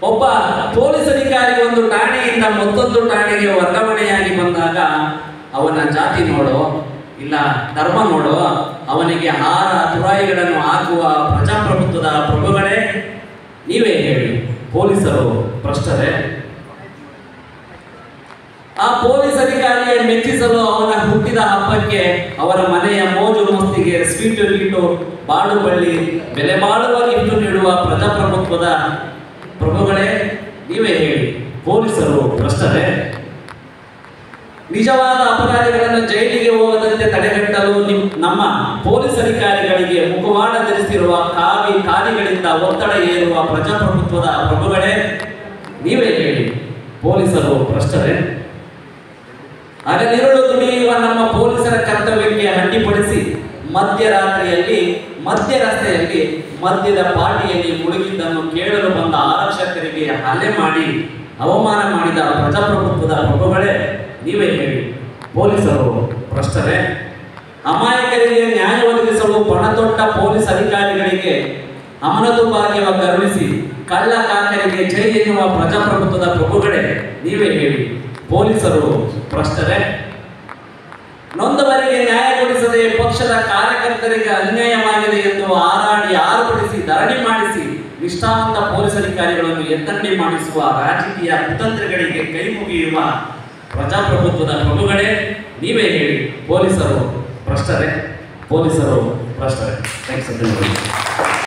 ಒಬ್ಬ ಪೊಲೀಸ್ ಅಧಿಕಾರಿ ಒಂದು ಠಾಣೆಯಿಂದ ಮತ್ತೊಂದು ಠಾಣೆಗೆ ವರ್ಗಾವಣೆಯಾಗಿ ಬಂದಾಗ ಅವನ ಜಾತಿ ನೋಡೋ ಇಲ್ಲ ಧರ್ಮ ನೋಡೋ ಅವನಿಗೆ ಹಾರ ತುರಾಯಿಗಳನ್ನು ಹಾಕುವ ಪ್ರಜಾಪ್ರಭುತ್ವದ ಪ್ರಭುಗಳೇ ನೀವೇ ಹೇಳಿ, ಪೊಲೀಸರು ಭ್ರಷ್ಟರೇ? ಆ ಪೊಲೀಸ್ ಅಧಿಕಾರಿಯ ಮೆಚ್ಚಿಸಲು ಅವನ ಹುಟ್ಟಿದ ಹಬ್ಬಕ್ಕೆ ಅವರ ಮನೆಯ ಮೋಜು ಮಸ್ತಿಗೆ ಸ್ವೀಟು ಗೀಟು ಬಾಳು ಬಳ್ಳಿ ಬೆಲೆ ಬಾಳುವ ಗಿಫ್ಟು ನೀಡುವ ಪ್ರಜಾಪ್ರಭುತ್ವದ ಪ್ರಭುಗಳೇ ನೀವೇ ಹೇಳಿ, ಪೊಲೀಸರು ಭ್ರಷ್ಟರೇ? ನಿಜವಾದ ಅಪರಾಧಿಗಳನ್ನು ಜೈಲಿಗೆ ಹೋಗದಂತೆ ತಡೆಗಟ್ಟಲು ನಮ್ಮ ಪೊಲೀಸ್ ಅಧಿಕಾರಿಗಳಿಗೆ ಮುಖವಾಡ ಧರಿಸಿರುವ ಕಾಲಿಗಳಿಂದ ಒತ್ತಡ ಏರುವ ಪ್ರಜಾಪ್ರಭುತ್ವದ ಪ್ರಭುಗಳೇ ನೀವೇ ಹೇಳಿ, ಪೊಲೀಸರು ಭ್ರಷ್ಟರೇ? ಹಗಲಿರುಳು ದುಡಿಯುವ ನಮ್ಮ ಪೊಲೀಸರ ಕರ್ತವ್ಯಕ್ಕೆ ಅಡ್ಡಿಪಡಿಸಿ ಮಧ್ಯರಾತ್ರಿಯಲ್ಲಿ ಮಧ್ಯರಸ್ತೆಯಲ್ಲಿ ಮದ್ಯದ ಪಾರ್ಟಿಯಲ್ಲಿ ಮುಳುಗಿದ್ದನ್ನು ಕೇಳಲು ಬಂದ ಆರಕ್ಷಕರಿಗೆ ಹಲ್ಲೆ ಮಾಡಿ ಅವಮಾನ ಮಾಡಿದ ಪ್ರಜಾಪ್ರಭುತ್ವದ ಪ್ರಭುಗಳೇ ನೀವೇ ಹೇಳಿ, ಪೊಲೀಸರು ಭ್ರಷ್ಟರೇ? ಅಮಾಯಕರಿಗೆ ನ್ಯಾಯ ಒದಗಿಸಲು ಪಣತೊಟ್ಟ ಪೊಲೀಸ್ ಅಧಿಕಾರಿಗಳಿಗೆ ಅಮಾನತು ಭಾಗ್ಯವ ಕರುಣಿಸಿ ಕಳ್ಳ ಕಾಕರಿಗೆ ಜೈ ಎನ್ನುವ ಪ್ರಜಾಪ್ರಭುತ್ವದ ಪ್ರಭುಗಳೇ ನೀವೇ ಹೇಳಿ, ಪೊಲೀಸರು ಭ್ರಷ್ಟರೇ? ನೊಂದವರಿಗೆ ನ್ಯಾಯ ಕೊಡಿಸದೆ ಪಕ್ಷದ ಕಾರ್ಯಕರ್ತರಿಗೆ ಅನ್ಯಾಯವಾಗಿದೆ ಎಂದು ಹಾರಾಡಿ ಆರ್ಭಟಿಸಿ ಧರಣಿ ಮಾಡಿಸಿ ನಿಷ್ಠಾವಂತ ಪೊಲೀಸ್ ಅಧಿಕಾರಿಗಳನ್ನು ಎತ್ತಂಗಡಿ ಮಾಡಿಸುವ ರಾಜಕೀಯ ಕುತಂತ್ರಗಳಿಗೆ ಕೈ ಮುಗಿಯುವ ಪ್ರಜಾಪ್ರಭುತ್ವದ ಪ್ರಭುಗಳೇ ನೀವೇ ಹೇಳಿ, ಪೊಲೀಸರು ಭ್ರಷ್ಟರೇ? ಪೊಲೀಸರು ಭ್ರಷ್ಟರೇ? ಥ್ಯಾಂಕ್ಸ್.